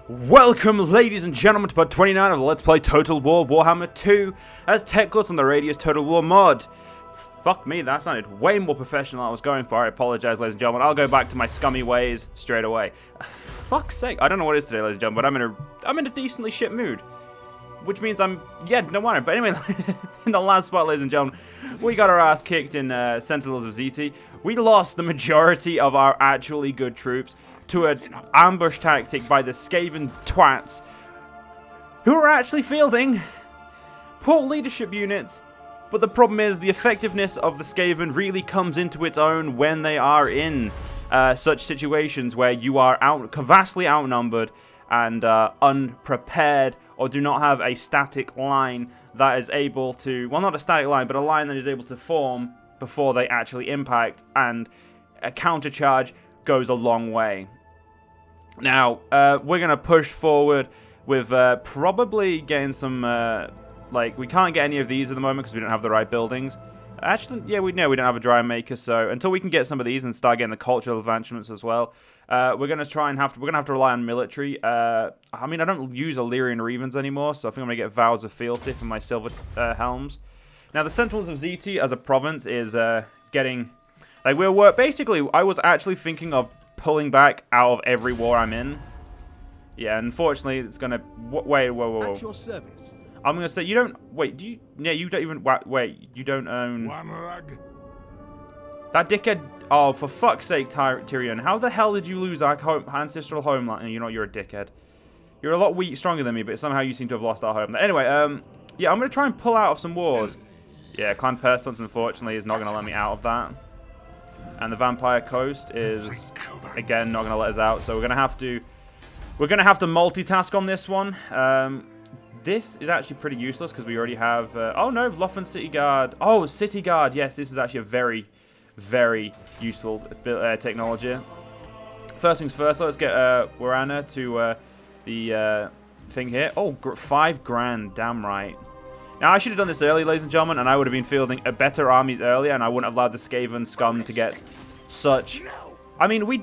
Welcome, ladies and gentlemen, to part 29 of the Let's Play Total War Warhammer 2 as Teclis on the Radius Total War mod. Fuck me, that sounded way more professional than I was going for. I apologize, ladies and gentlemen. I'll go back to my scummy ways straight away. Fuck's sake, I don't know what it is today, ladies and gentlemen, but I'm in a decently shit mood. Which means no wonder. But anyway, in the last spot, ladies and gentlemen, we got our ass kicked in Sentinels of Zeti. We lost the majority of our actually good troops to an ambush tactic by the Skaven twats, who are actually fielding poor leadership units. But the problem is the effectiveness of the Skaven really comes into its own when they are in such situations where you are vastly outnumbered and unprepared, or do not have a static line that is able to, well, not a static line, but a line that is able to form before they actually impact, and a countercharge goes a long way. Now, we're going to push forward with probably getting some, like, we can't get any of these at the moment because we don't have the right buildings. Actually, yeah, we know we don't have a dry maker, so until we can get some of these and start getting the cultural advancements as well, we're going to try and we're going to have to rely on military. I mean, I don't use Illyrian Revens anymore, so I think I'm going to get Vows of Fealty for my silver helms. Now, the Sentinels of Zeti as a province is getting, like, basically, I was actually thinking of pulling back out of every war I'm in. Yeah, unfortunately, it's going to, wait, whoa. At your service. I'm going to say, you don't, wait, do you, yeah, you don't even, wait, you don't own, that dickhead, oh, for fuck's sake, Tyrion, how the hell did you lose our ancestral homeland? You know, you're a dickhead. You're a lot stronger than me, but somehow you seem to have lost our home. Anyway, yeah, I'm going to try and pull out of some wars. Yeah, Clan Pestilence, unfortunately, is not going to let me out of that. And the Vampire Coast is, again, not going to let us out. So we're going to have to multitask on this one. This is actually pretty useless because we already have, oh no, Lothran City Guard. Oh, City Guard, yes, this is actually a very, very useful technology. First things first, let's get Warhammer to the thing here. Oh, 5 grand, damn right. Now, I should have done this early, ladies and gentlemen, and I would have been fielding better armies earlier, and I wouldn't have allowed the Skaven scum to get such... I mean, we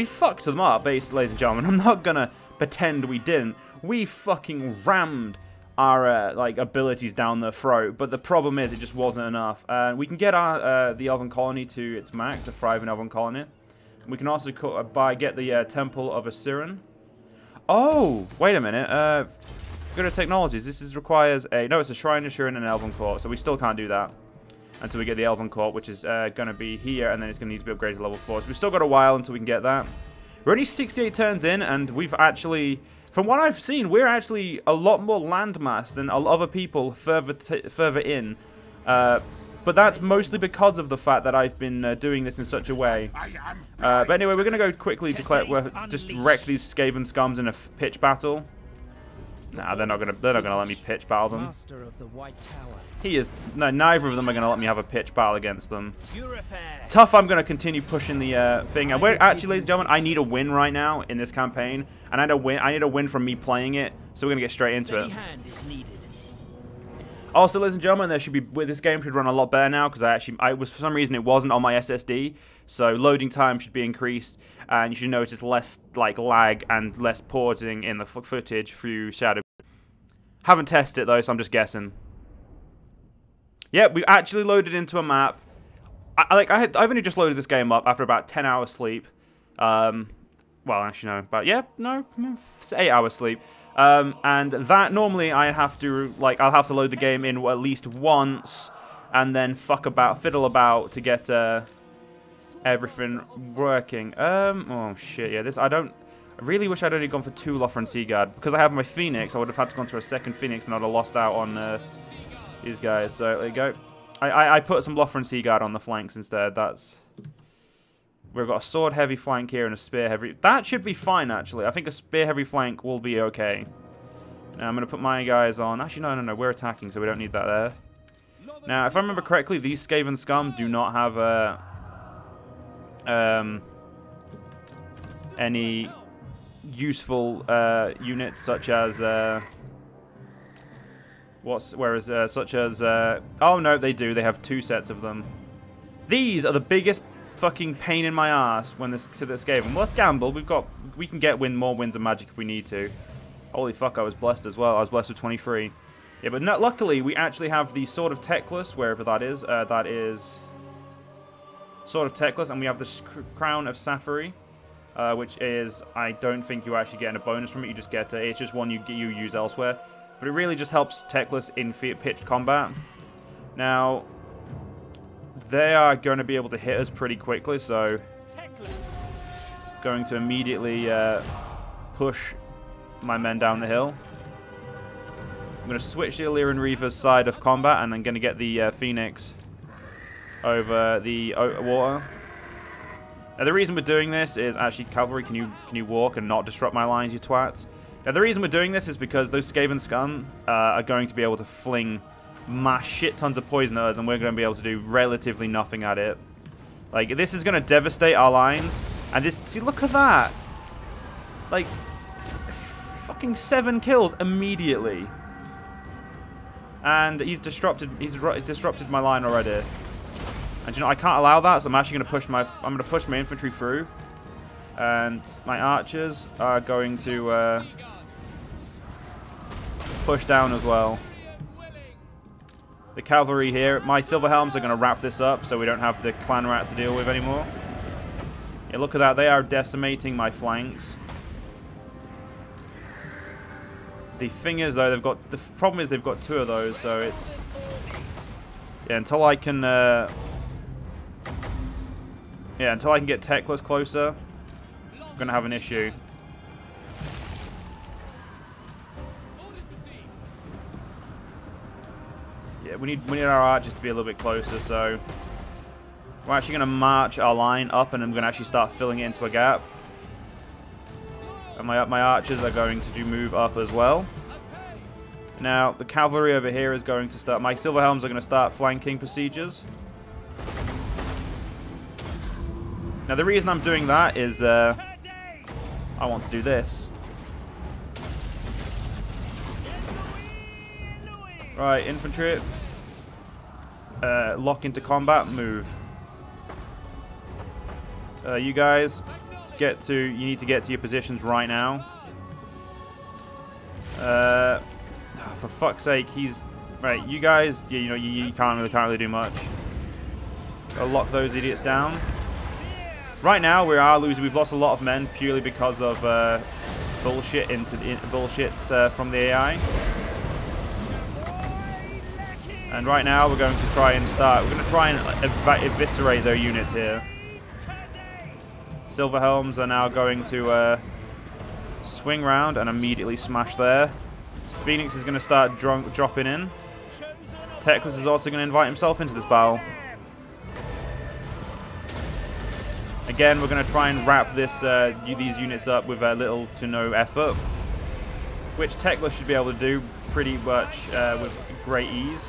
fucked them up, basically, ladies and gentlemen. I'm not gonna pretend we didn't. We fucking rammed our, like, abilities down their throat, but the problem is it just wasn't enough. We can get the Elven Colony to its max, the Thriving Elven Colony. We can also get the Temple of Asuran. Oh, wait a minute, go to technologies. This requires a... No, it's a Shrine of Shurin and an Elven Court, so we still can't do that until we get the Elven Court, which is going to be here, and then it's going to need to be upgraded to level 4. So we've still got a while until we can get that. We're only 68 turns in, and we've actually... From what I've seen, we're actually a lot more landmass than other people further in. But that's mostly because of the fact that I've been doing this in such a way. But anyway, we're going to go quickly declare... just wreck these Skaven scums in a pitch battle. Nah, they're not gonna let me pitch battle them. No, neither of them are gonna let me have a pitch battle against them. Tough, I'm gonna continue pushing the thing. And we're actually, ladies and gentlemen, I need a win right now in this campaign, and I need a win from me playing it. So we're gonna get straight into it. Also, ladies and gentlemen, this game should run a lot better now because for some reason it wasn't on my SSD, so loading time should be increased, and you should notice less like lag and less pausing in the footage through Shadow. Haven't tested it though, so I'm just guessing. Yeah, we actually loaded into a map. I've only just loaded this game up after about 10 hours sleep. Well, actually no, but yeah, no, it's 8 hours sleep. And that normally I'll have to load the game in at least once, and then fiddle about to get everything working. Oh shit, yeah, I really wish I'd only gone for 2 Lothran Sea Guard. Because I have my Phoenix, I would have had to go for a second Phoenix and I'd have lost out on these guys. So there you go. I put some Lothran Sea Guard on the flanks instead. We've got a sword heavy flank here and a spear heavy. That should be fine, actually. I think a spear heavy flank will be okay. Now I'm going to put my guys on. Actually, no. We're attacking, so we don't need that there. Now, if I remember correctly, these Skaven scum do not have any useful units such as oh no, they do. They have 2 sets of them. These are the biggest fucking pain in my ass when to this game. Well, let's gamble. We've got we can get more winds of magic if we need to. Holy fuck, I was blessed as well. I was blessed with 23. Yeah, but no, luckily we actually have the Sword of Teclis, wherever that is. That is Sword of Teclis, and we have the Crown of Sapphire, which is, I don't think you actually get a bonus from it. You just get it's just one you use elsewhere. But it really just helps Teclis in pitched combat. Now, they are going to be able to hit us pretty quickly, so going to immediately push my men down the hill. I'm going to switch the Illyrian Reaver's side of combat, and I'm going to get the Phoenix over the water. Now, the reason we're doing this is actually, cavalry, can you walk and not disrupt my lines, you twats? Now, the reason we're doing this is because those Skaven scum are going to be able to fling mass shit tons of poison at us, and we're going to be able to do relatively nothing at it. Like, this is going to devastate our lines. And this, see, look at that. Like, fucking 7 kills immediately. And he's disrupted my line already. And you know, I can't allow that, so I'm actually going to push my infantry through. And my archers are going to push down as well. The cavalry here, my silver helms are going to wrap this up so we don't have the clan rats to deal with anymore. Yeah, look at that. They are decimating my flanks. The thing is, though, the problem is they've got 2 of those, so it's... Yeah, until I can... Yeah, until I can get Teclis closer, I'm going to have an issue. Yeah, we need our archers to be a little bit closer, so... We're actually going to march our line up, and I'm going to actually start filling it into a gap. And my archers are going to move up as well. Now, the cavalry over here is going to start... My silver helms are going to start flanking besiegers. Now, the reason I'm doing that is... I want to do this. Right, infantry. Lock into combat, move. You guys, you need to get to your positions right now. For fuck's sake, right. You guys, you know, you can't really do much. I'll lock those idiots down. Right now, we are losing. We've lost a lot of men purely because of bullshit from the AI. And right now, we're going to try and eviscerate their units here. Silver helms are now going to swing round and immediately smash there. Phoenix is going to start dropping in. Teclis is also going to invite himself into this battle. Again, we're going to try and wrap these units up with little to no effort, which Teclis should be able to do pretty much with great ease.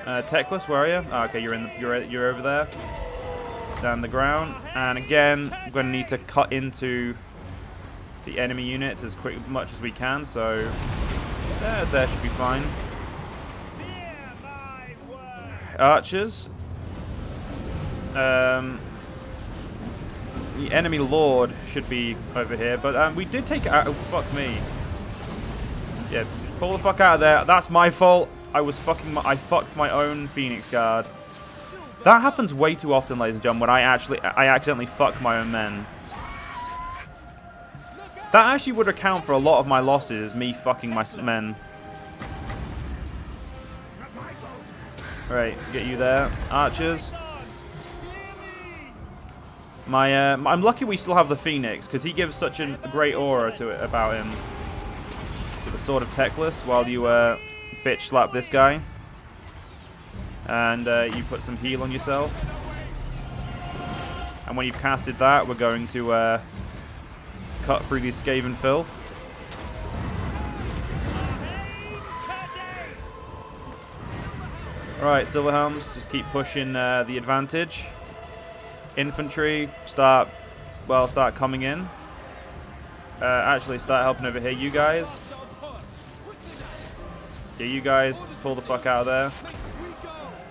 Teclis, where are you? Oh, okay, you're over there. Down the ground, and again, we're going to need to cut into the enemy units as much as we can. So there should be fine. Archers. The enemy lord should be over here, but we did take it out. Oh, fuck me. Yeah, pull the fuck out of there. That's my fault. I fucked my own Phoenix Guard. That happens way too often, ladies and gentlemen, when I accidentally fuck my own men. That actually would account for a lot of my losses, is me fucking my men. Right, get you there. Archers. I'm lucky we still have the Phoenix, because he gives such a great aura to it about him. With the Sword of Teclis, while you bitch slap this guy. And you put some heal on yourself. And when you've casted that, we're going to cut through these Skaven filth. Alright, Silverhelms, just keep pushing the advantage. Infantry, start coming in. Actually, start helping over here, you guys. Yeah, you guys, pull the fuck out of there.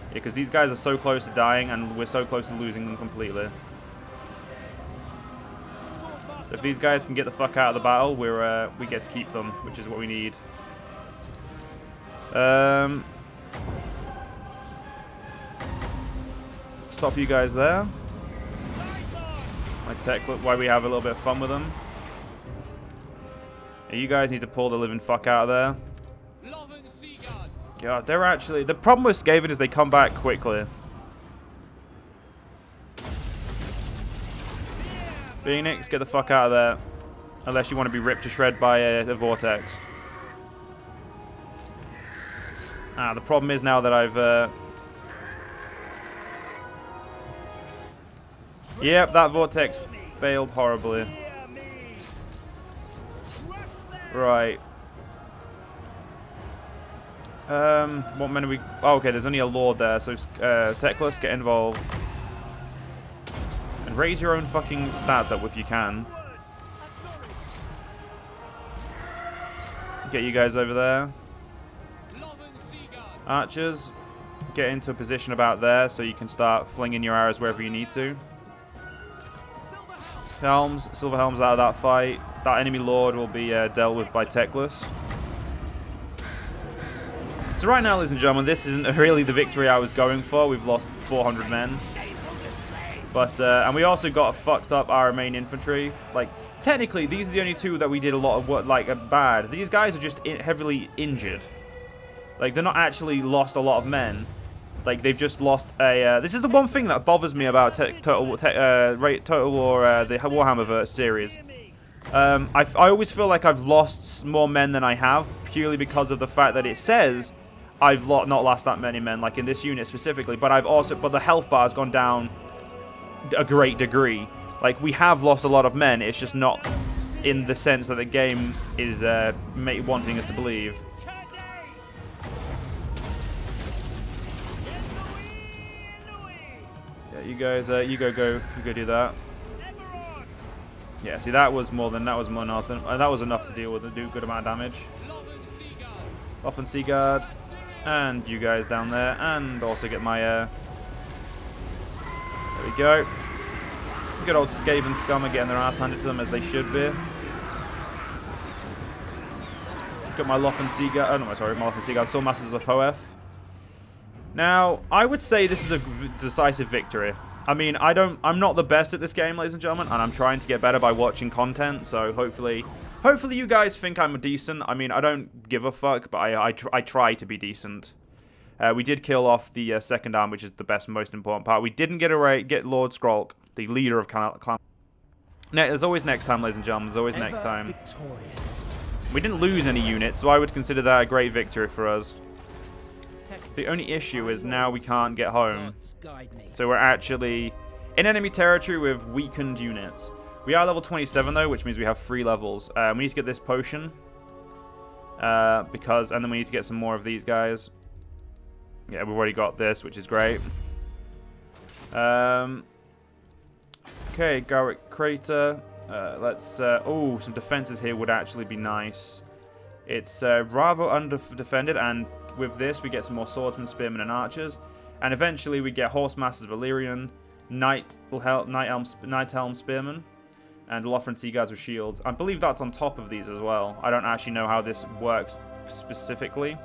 Yeah, because these guys are so close to dying, and we're so close to losing them completely. So if these guys can get the fuck out of the battle, we get to keep them, which is what we need. Stop you guys there. My tech, look, why we have a little bit of fun with them. Yeah, you guys need to pull the living fuck out of there. God, they're actually... The problem with Skaven is they come back quickly. Phoenix, get the fuck out of there. Unless you want to be ripped to shred by a vortex. The problem is now that I've... Yep, that vortex failed horribly. Right. What men are we... Oh, okay, there's only a lord there, so Teclis, get involved. And raise your own fucking stats up if you can. Get you guys over there. Archers, get into a position about there so you can start flinging your arrows wherever you need to. Helms, Silver Helms out of that fight. That enemy lord will be dealt with by Teclis. So right now, ladies and gentlemen, this isn't really the victory I was going for. We've lost 400 men. But, and we also got fucked up our main infantry. Like, technically, these are the only two that we did a lot of work, like, bad. These guys are just heavily injured. Like, they're not actually lost a lot of men. Like, they've just lost a... this is the one thing that bothers me about Total War, the Warhammer verse series. I always feel like I've lost more men than I have, purely because of the fact that it says I've not lost that many men, like in this unit specifically, but the health bar has gone down a great degree. Like, we have lost a lot of men, it's just not in the sense that the game is wanting us to believe. Yeah, you guys, you go do that. Yeah, see, that was more than nothing. That was enough to deal with and do a good amount of damage. Off and Seaguard, and you guys down there, and also get my. There we go. Good old Skaven scum are getting their ass handed to them as they should be. Got my Loth and Seaguard. Oh no, sorry, my Loth and Seaguard. Loremasters of Hoeth. Now, I would say this is a decisive victory. I mean, I'm not the best at this game, ladies and gentlemen, and I'm trying to get better by watching content, so hopefully you guys think I'm decent. I mean, I don't give a fuck, but I try to be decent. We did kill off the second arm, which is the most important part. We didn't get Lord Skrolk, the leader of clan. There's always next time, ladies and gentlemen. There's always next time. We didn't lose any units, so I would consider that a great victory for us. The only issue is now we can't get home. So we're actually in enemy territory with weakened units. We are level 27 though, which means we have 3 levels. We need to get this potion. And then we need to get some more of these guys. Yeah, we've already got this, which is great. Okay, Garrick Crater. Oh, some defenses here would actually be nice. It's rather under-defended, and with this we get some more swordsmen, spearmen, and archers. And eventually we get Horsemasters of Illyrian, Night Helm Spearmen, and Lothran Sea Guards with shields. I believe that's on top of these as well. I don't actually know how this works specifically.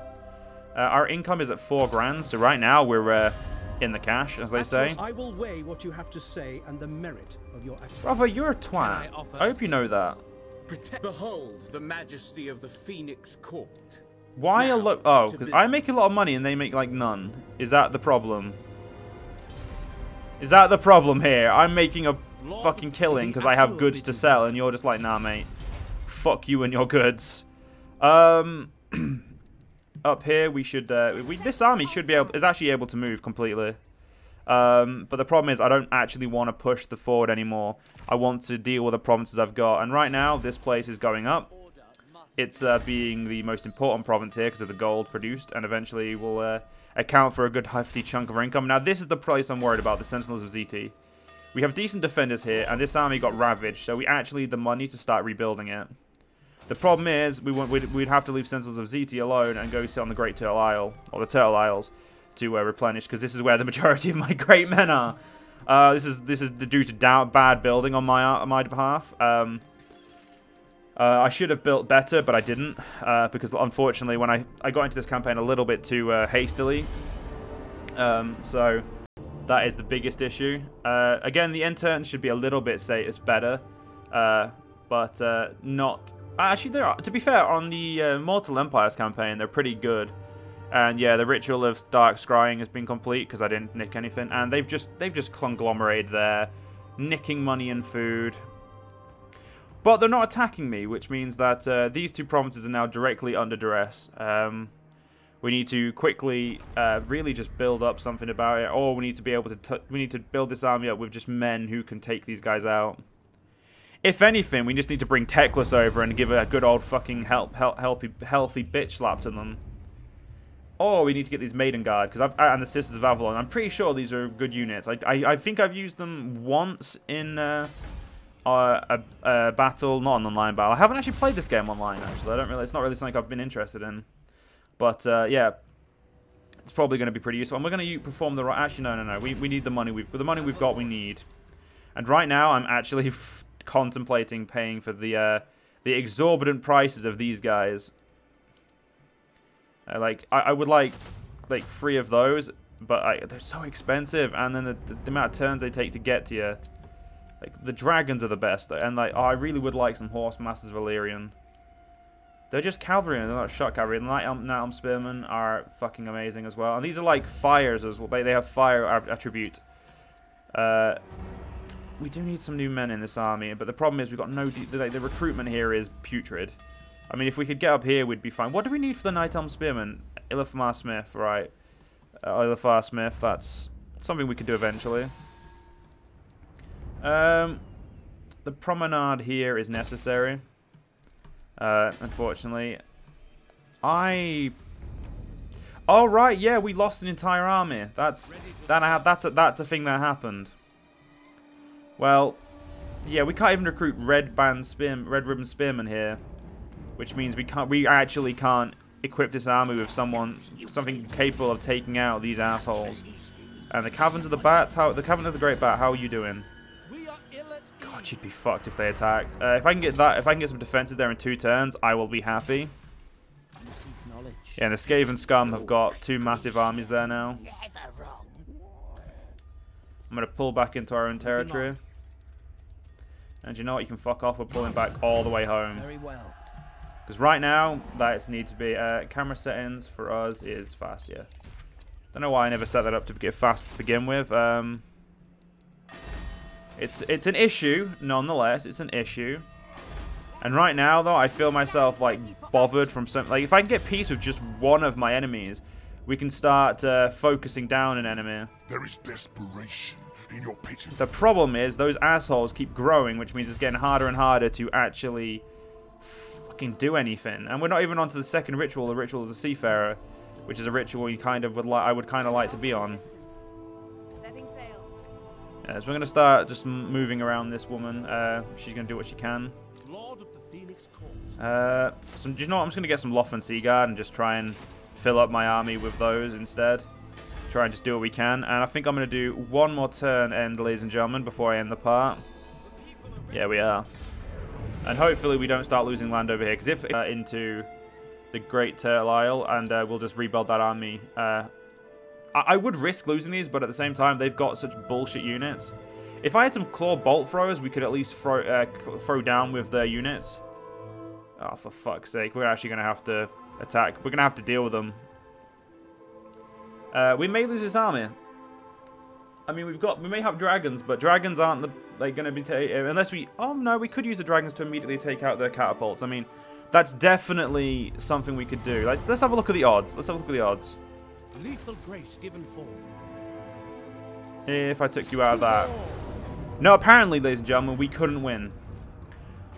Our income is at 4 grand, so right now we're in the cash, as they say. I will weigh what you have to say and the merit of your action. Brother, you're a twat. I hope you know that. Behold the majesty of the Phoenix Court. Why a lot? Oh, because I make a lot of money and they make like none. Is that the problem? Is that the problem here? I'm making a fucking killing because I have goods to sell, and you're just like, nah, mate. Fuck you and your goods. Up here, we should. This army is actually able to move completely. But the problem is, I don't actually want to push the forward anymore. I want to deal with the provinces I've got, and right now, this place is going up. It's being the most important province here because of the gold produced, and eventually will account for a good hefty chunk of our income. Now, this is the place I'm worried about, the Sentinels of ZT. We have decent defenders here, and this army got ravaged, so we actually need the money to start rebuilding it. The problem is, we'd have to leave Sentinels of ZT alone and go sit on the Great Turtle Isle, or the Turtle Isles, to replenish, because this is where the majority of my great men are. This is due to bad building on my behalf. I should have built better, but I didn't, because unfortunately when I got into this campaign a little bit too hastily. So that is the biggest issue. Again, the interns should be a little bit better, but not... Actually, to be fair, on the Mortal Empires campaign, they're pretty good. And yeah, the ritual of dark scrying has been complete because I didn't nick anything, and they've just conglomerated there, nicking money and food. But they're not attacking me, which means that these two provinces are now directly under duress. We need to quickly, really just build up something about it, or we need to be able to. We need to build this army up with just men who can take these guys out. If anything, we just need to bring Teclis over and give a good old fucking healthy bitch slap to them. Or we need to get these Maiden Guard, and the Sisters of Avalon. I'm pretty sure these are good units. I think I've used them once in a battle, not an online battle. I haven't actually played this game online, actually. It's not really something I've been interested in. But, yeah, it's probably going to be pretty useful. And we're going to perform the right... Actually, no. We need the money. The money we've got, we need. And right now, I'm actually contemplating paying for the exorbitant prices of these guys. I would like 3 of those, but they're so expensive, and then the amount of turns they take to get to you. Like, the dragons are the best, though, and I really would like some horse masters of Valyrian. They're just cavalry, they're not shot cavalry. The Night Elm Spearmen are fucking amazing as well, and these are like fires as well. They have fire attribute. We do need some new men in this army, but the problem is we've got no... The recruitment here is putrid. I mean, if we could get up here, we'd be fine. What do we need for the Night Elm Spearmen? Ilifmar Smith, right. Ilifmar Smith, that's something we could do eventually. The promenade here is necessary. Unfortunately. Oh, right, yeah, we lost an entire army. That's a thing that happened. Well, yeah, we can't even recruit red ribbon spearmen here. Which means we actually can't equip this army with something capable of taking out these assholes. And the Caverns of the Bats, the Cavern of the Great Bat, how are you doing? God, you'd be fucked if they attacked. If I can get some defenses there in 2 turns, I will be happy. Yeah, and the Skaven Scum have got 2 massive armies there now. I'm gonna pull back into our own territory. And you know what? You can fuck off. We're pulling back all the way home. Very well. Because right now, that needs to be... camera settings for us is fast, yeah. Don't know why I never set that up to get fast to begin with. It's an issue, nonetheless. It's an issue. And right now, though, I feel myself, like, bothered from some... Like, if I can get peace with just one of my enemies, we can start focusing down an enemy. There is desperation in your pity. The problem is, those assholes keep growing, which means it's getting harder and harder to actually... do anything, and we're not even onto the second ritual. The ritual of the Seafarer, which is a ritual you kind of I would kind of like to be on. Setting sail. Yeah, so we're gonna start just moving around this woman. She's gonna do what she can. Lord of the Phoenix Court. Do you know what? I'm just gonna get some Loth and Seaguard and just try and fill up my army with those instead. Try and just do what we can, and I think I'm gonna do one more turn, ladies and gentlemen, before I end the part. Yeah, we are. And hopefully we don't start losing land over here, because if into the Great Turtle Isle, and we'll just rebuild that army. I would risk losing these, but at the same time, they've got such bullshit units. If I had some claw bolt throwers, we could at least throw down with their units. Oh, for fuck's sake, we're actually going to have to attack. We're going to have to deal with them. We may lose this army. I mean, we may have dragons, but dragons aren't going to be unless we. Oh no, we could use the dragons to immediately take out their catapults. I mean, that's definitely something we could do. Let's have a look at the odds. Let's have a look at the odds. Lethal grace given form. If I took you out of that, no. Apparently, ladies and gentlemen, we couldn't win.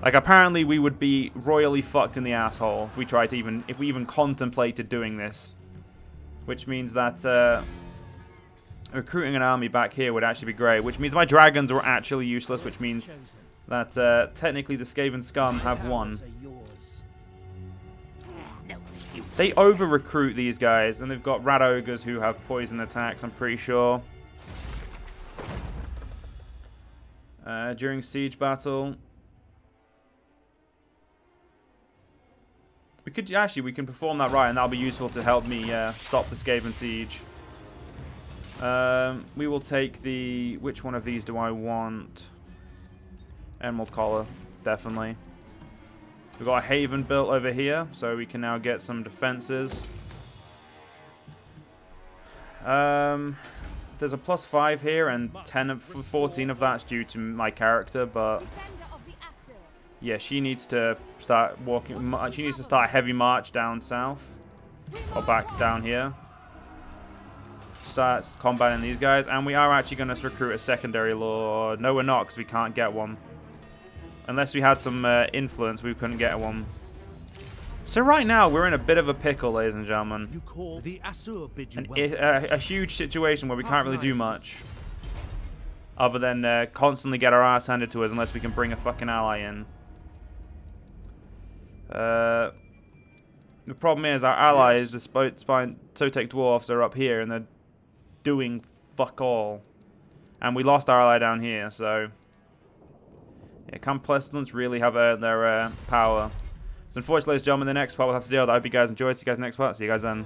Like, apparently, we would be royally fucked in the asshole if we tried to if we even contemplated doing this. Which means that. Recruiting an army back here would actually be great, which means my dragons are actually useless, which means that technically the Skaven Scum have won. They over-recruit these guys, and they've got rat ogres who have poison attacks, I'm pretty sure. During siege battle. We could actually, we can perform that right, and that'll be useful to help me stop the Skaven siege. We will take the... Which one of these do I want? Emerald Collar, definitely. We've got a haven built over here, so we can now get some defenses. There's a +5 here, and 14 of that's due to my character, but yeah, she needs to start walking. She needs to start a heavy march down south, or back down here. Starts combating these guys, and we are actually going to recruit a secondary lord. No, we're not, because we can't get one. Unless we had some influence, we couldn't get one. So right now, we're in a bit of a pickle, ladies and gentlemen. You call the Asur bid you A huge situation where we can't really do much. Other than constantly get our ass handed to us unless we can bring a fucking ally in. The problem is our allies, the Sotek dwarfs, are up here and they're doing fuck all. And we lost our ally down here, so... Yeah, can Pestilence really have their power? So unfortunately, ladies and gentlemen, the next part we'll have to deal with. I hope you guys enjoyed. See you guys next part. See you guys then.